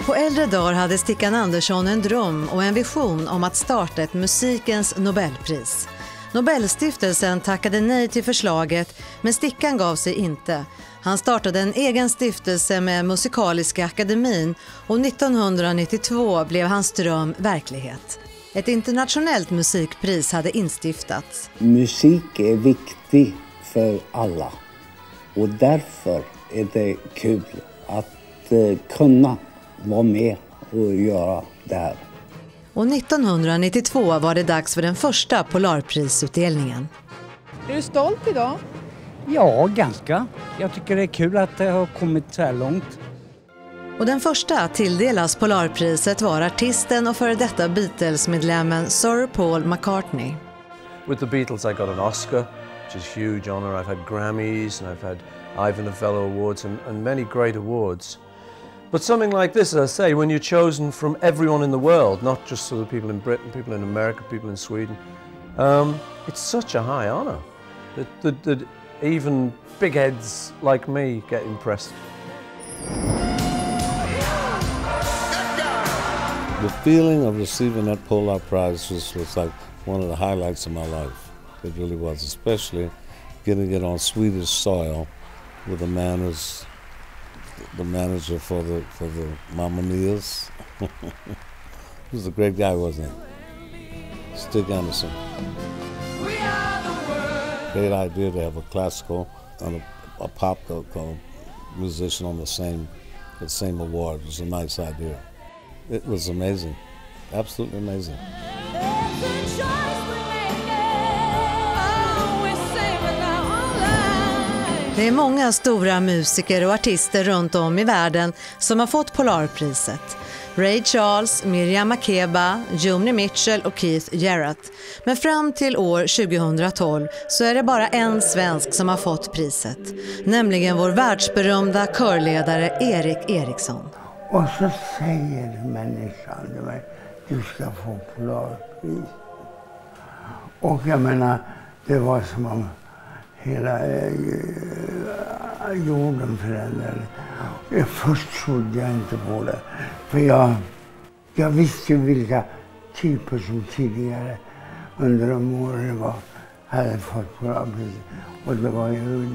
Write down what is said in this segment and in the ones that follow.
På äldre dagar hade Stickan Andersson en dröm och en vision om att starta ett musikens Nobelpris. Nobelstiftelsen tackade nej till förslaget, men Stickan gav sig inte. Han startade en egen stiftelse med Musikaliska akademin och 1992 blev hans dröm verklighet. Ett internationellt musikpris hade instiftats. Musik är viktig för alla och därför är det kul att kunna vara med och göra det här. Och 1992 var det dags för den första Polarprisutdelningen. Är du stolt idag? Ja, ganska. Jag tycker det är kul att det har kommit så här långt. Och den första att tilldelas Polarpriset var artisten och före detta Beatles-medlemmen Sir Paul McCartney. With the Beatles I got an Oscar, which is a huge honor. I've had Grammys and I've had Ivan Novello Awards and many great awards. But something like this, as I say, when you're chosen from everyone in the world, not just sort of people in Britain, people in America, people in Sweden, it's such a high honor that even big heads like me get impressed. The feeling of receiving that Polar Prize was like one of the highlights of my life. It really was, especially getting it on Swedish soil with a man who's the manager for the Mamma Mia's. He was a great guy, wasn't he? Stig Anderson. Great idea to have a classical and a pop musician on the same award. It was a nice idea. It was amazing, absolutely amazing. Det är många stora musiker och artister runt om i världen som har fått Polarpriset. Ray Charles, Miriam Makeba, Joni Mitchell och Keith Jarrett. Men fram till år 2012 så är det bara en svensk som har fått priset. Nämligen vår världsberömda körledare Erik Eriksson. Och så säger människan till mig, du ska få Polarpris. Och jag menar, det var som om hela jorden förändrades. Först trodde jag inte på det. För jag visste ju vilka typer som tidigare under de åren hade fått Polarpris. Och det var ju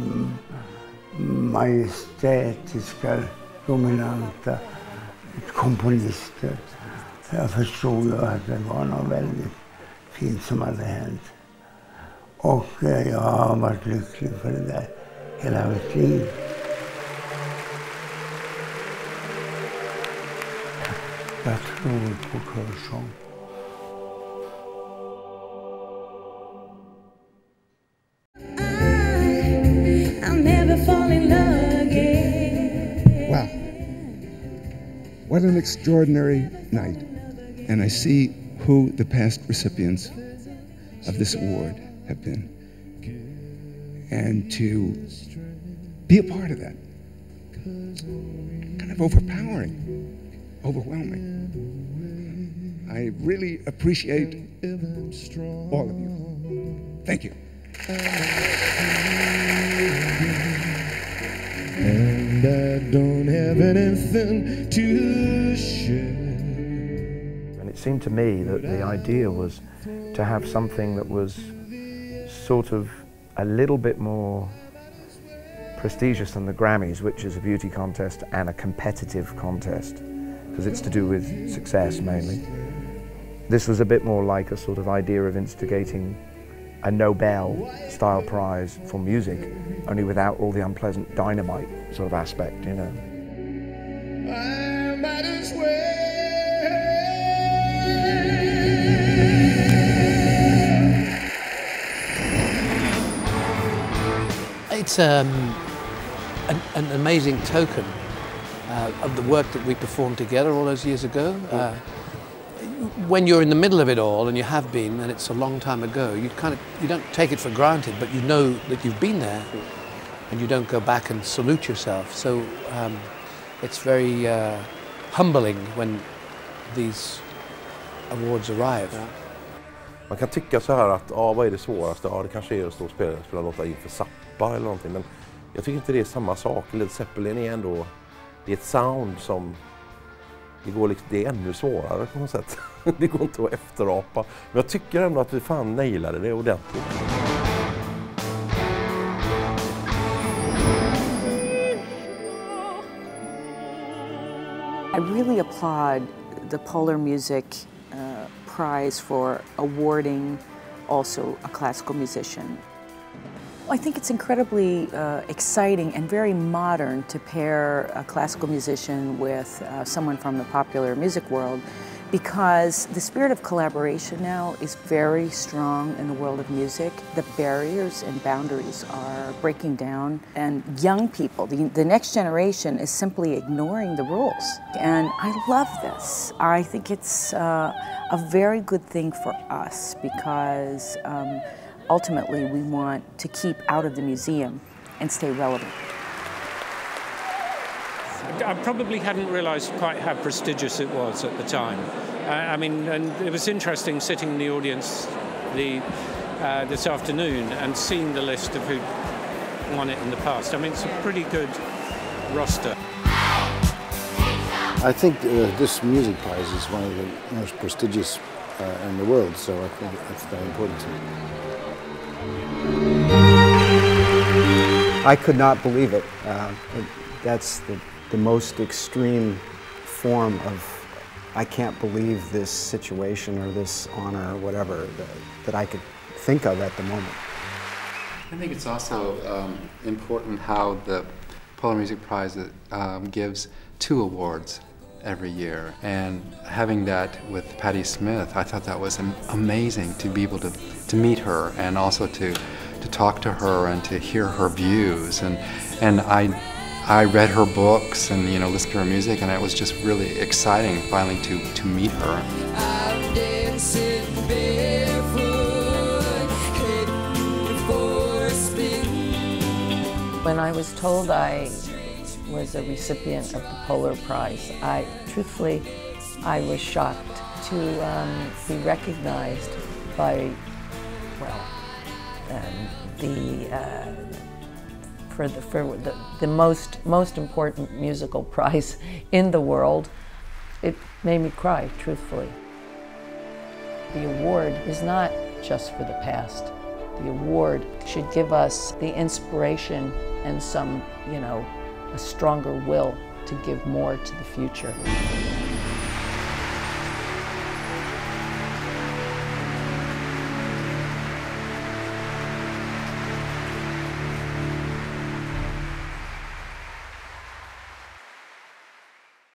majestätiska, dominanta komponister. Jag förstod ju att det var något väldigt fint som hade hänt. Och jag har varit lycklig för det där hela mitt liv. Jag tror på körsång. Wow. What an extraordinary night. And I see who the past recipients of this award have been. And to be a part of that, kind of overpowering, overwhelming. I really appreciate all of you. Thank you. And I don't have anything to share. And it seemed to me that the idea was to have something that was sort of a little bit more prestigious than the Grammys, which is a beauty contest and a competitive contest, because it's to do with success mainly. This was a bit more like a sort of idea of instigating a Nobel-style prize for music, only without all the unpleasant dynamite sort of aspect, you know. I might as well. It's an amazing token of the work that we performed together all those years ago. When you're in the middle of it all, and you have been, and it's a long time ago, you don't take it for granted, but you know that you've been there, and you don't go back and salute yourself. So it's very humbling when these awards arrive. Man kan tycka så här att vad är det svåraste? Ja, det kanske är att stå och spela låtar inför Zappa eller någonting, men jag tycker inte det är samma sak. Led Zeppelin är ändå, det är ett sound som Det är ännu svårare på något sätt. Det går inte att efterapa. Men jag tycker ändå att vi fan nailade det ordentligt. I really applaud the Polar Music Prize for awarding also a classical musician. I think it's incredibly exciting and very modern to pair a classical musician with someone from the popular music world, because the spirit of collaboration now is very strong in the world of music. The barriers and boundaries are breaking down, and young people, the next generation, is simply ignoring the rules. And I love this. I think it's a very good thing for us, because ultimately we want to keep out of the museum and stay relevant. I probably hadn't realised quite how prestigious it was at the time. I mean, and it was interesting sitting in the audience this afternoon and seeing the list of who won it in the past. I mean, it's a pretty good roster. I think this music prize is one of the most prestigious in the world, so I think it's very important to me. I could not believe it. That's the most extreme form of I can't believe this situation or this honor or whatever that I could think of at the moment. I think it's also important how the Polar Music Prize gives 2 awards every year, and having that with Patti Smith, I thought that was amazing to be able to meet her and also to talk to her and to hear her views, and I read her books and listened to her music, and it was just really exciting finally to meet her. When I was told I was a recipient of the Polar Prize, truthfully, I was shocked to be recognized by, well, the most important musical prize in the world. It made me cry, truthfully. The award is not just for the past. The award should give us the inspiration and some, a stronger will to give more to the future.